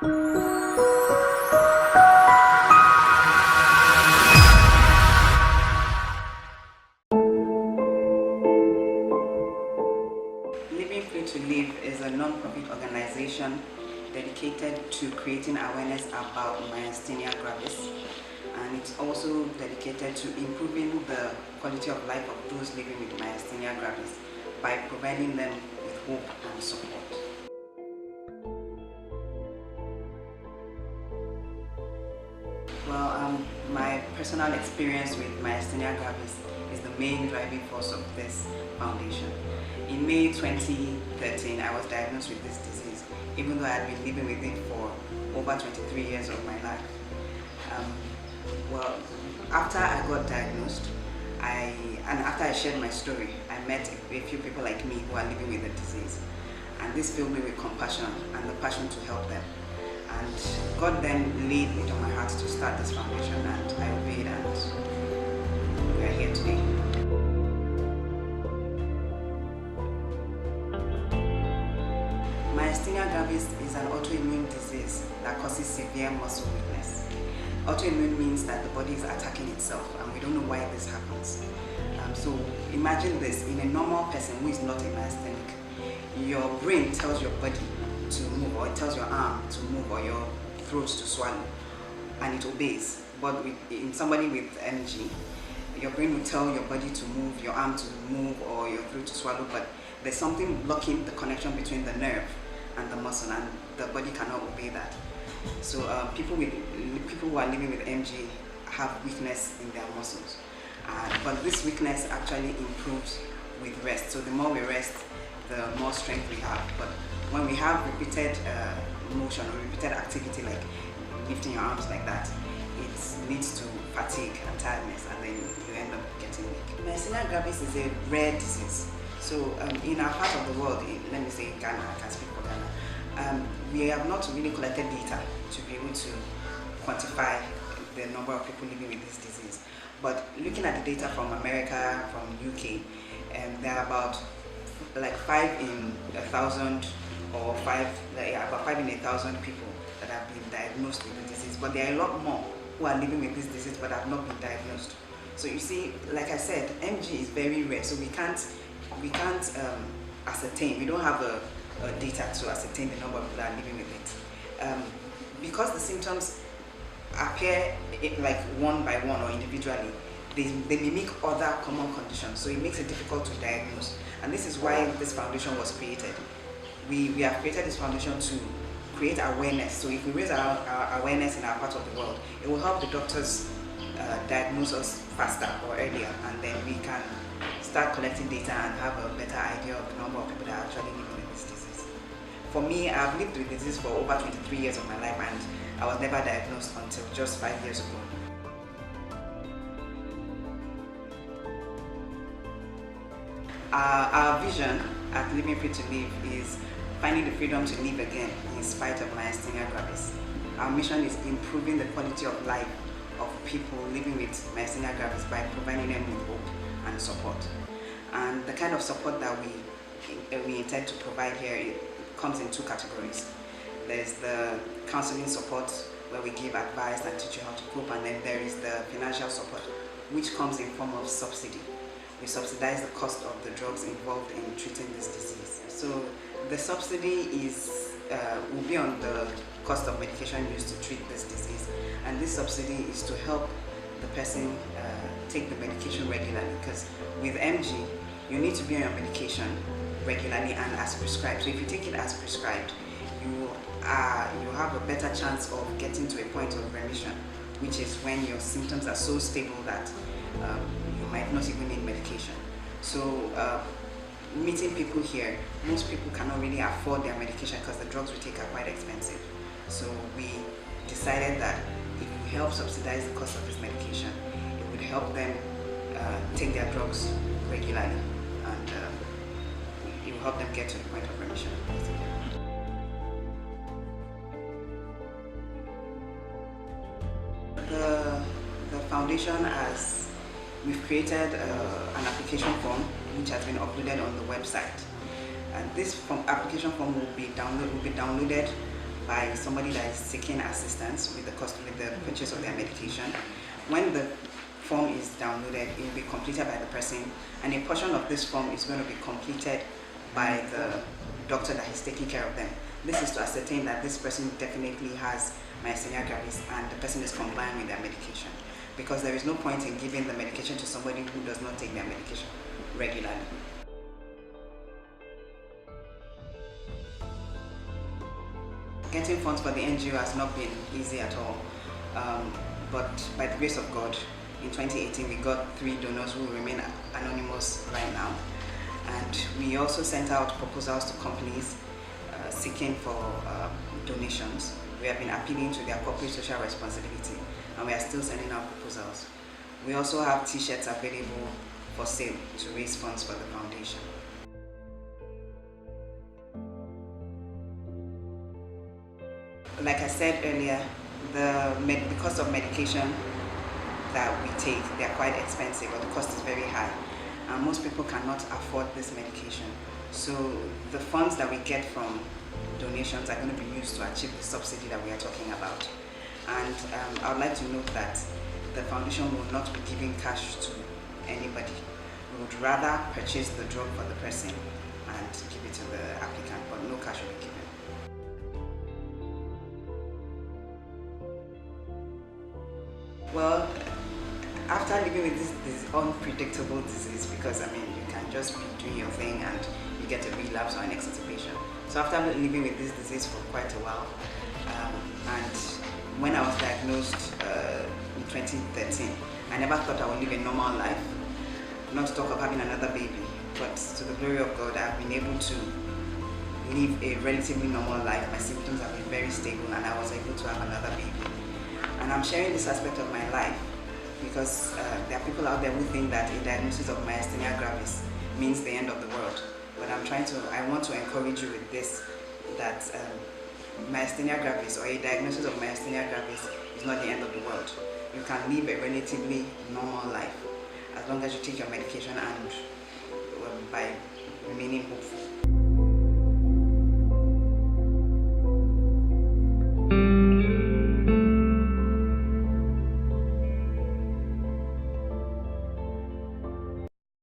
Living Free to Live is a non-profit organization dedicated to creating awareness about myasthenia gravis, and it's also dedicated to improving the quality of life of those living with myasthenia gravis by providing them with hope and support. Well, my personal experience with myasthenia gravis is the main driving force of this foundation. In May 2013, I was diagnosed with this disease, even though I had been living with it for over 23 years of my life. Well, after I got diagnosed, and after I shared my story, I met a few people like me who are living with the disease. And this filled me with compassion and the passion to help them. And God then laid it on my heart to start this foundation, and I obeyed, and we are here today. Myasthenia gravis is an autoimmune disease that causes severe muscle weakness. Autoimmune means that the body is attacking itself, and we don't know why this happens. So imagine this: in a normal person who is not a myasthenic, your brain tells your body to move, or it tells your arm to move, or your throat to swallow, and it obeys. But in somebody with MG, your brain will tell your body to move, your arm to move, or your throat to swallow, but there's something blocking the connection between the nerve and the muscle, and the body cannot obey that. So people who are living with MG have weakness in their muscles, but this weakness actually improves with rest. So the more we rest, the more strength we have. But when we have repeated motion or repeated activity, like lifting your arms like that, it leads to fatigue and tiredness, and then you end up getting weak. Myasthenia gravis is a rare disease. So in our part of the world, let me say Ghana, I can speak for Ghana, we have not really collected data to be able to quantify the number of people living with this disease. But looking at the data from America, from UK, there are about like 5 in 1,000 or about 5 in 1,000 people that have been diagnosed with the disease. But there are a lot more who are living with this disease but have not been diagnosed. So you see, like I said, MG is very rare, so we can't ascertain. We don't have a data to ascertain the number of people that are living with it. Because the symptoms appear like one by one or individually, they mimic other common conditions, so it makes it difficult to diagnose. And this is why this foundation was created. We have created this foundation to create awareness. So if we raise our awareness in our part of the world, it will help the doctors diagnose us faster or earlier, and then we can start collecting data and have a better idea of the number of people that are actually living with this disease. For me, I've lived with the disease for over 23 years of my life, and I was never diagnosed until just 5 years ago. Our vision at Living Free to Live is finding the freedom to live again in spite of myasthenia gravis. Our mission is improving the quality of life of people living with myasthenia gravis by providing them with hope and support. And the kind of support that we intend to provide here, it comes in 2 categories. There's the counseling support, where we give advice and teach you how to cope, and then there is the financial support, which comes in form of subsidy. We subsidize the cost of the drugs involved in treating this disease. So the subsidy will be on the cost of medication used to treat this disease, and this subsidy is to help the person take the medication regularly, because with MG you need to be on your medication regularly and as prescribed. So if you take it as prescribed, you have a better chance of getting to a point of remission, which is when your symptoms are so stable that you might not even need medication. So meeting people here, most people cannot really afford their medication because the drugs we take are quite expensive. So we decided that if we help subsidize the cost of this medication, it would help them take their drugs regularly, and it will help them get to the point of remission. The foundation, we've created an application form which has been uploaded on the website, and this application form will be downloaded by somebody that is seeking assistance with the purchase of their medication. When the form is downloaded, it will be completed by the person, and a portion of this form is going to be completed by the doctor that is taking care of them. This is to ascertain that this person definitely has myasthenia gravis and the person is compliant with their medication, because there is no point in giving the medication to somebody who does not take their medication regularly. Getting funds for the NGO has not been easy at all, but by the grace of God, in 2018 we got 3 donors who remain anonymous right now, and we also sent out proposals to companies seeking for donations. We have been appealing to their corporate social responsibility, and we are still sending out proposals. We also have t-shirts available for sale to raise funds for the foundation. Like I said earlier, the cost of medication that we take, they are quite expensive, or the cost is very high, and most people cannot afford this medication. So the funds that we get from donations are going to be used to achieve the subsidy that we are talking about. And I would like to note that the foundation will not be giving cash to anybody. We would rather purchase the drug for the person and give it to the applicant, but no cash will be given. Well, after living with this unpredictable disease, because I mean, you can just be doing your thing and you get a relapse or an exacerbation. So after living with this disease for quite a while, and when I was diagnosed in 2013, I never thought I would live a normal life, not to talk of having another baby, but to the glory of God, I've been able to live a relatively normal life. My symptoms have been very stable, and I was able to have another baby. And I'm sharing this aspect of my life because there are people out there who think that a diagnosis of myasthenia gravis means the end of the world. But I want to encourage you with this, that myasthenia gravis, or a diagnosis of myasthenia gravis, is not the end of the world. You can live a relatively normal life as long as you take your medication and by remaining hopeful.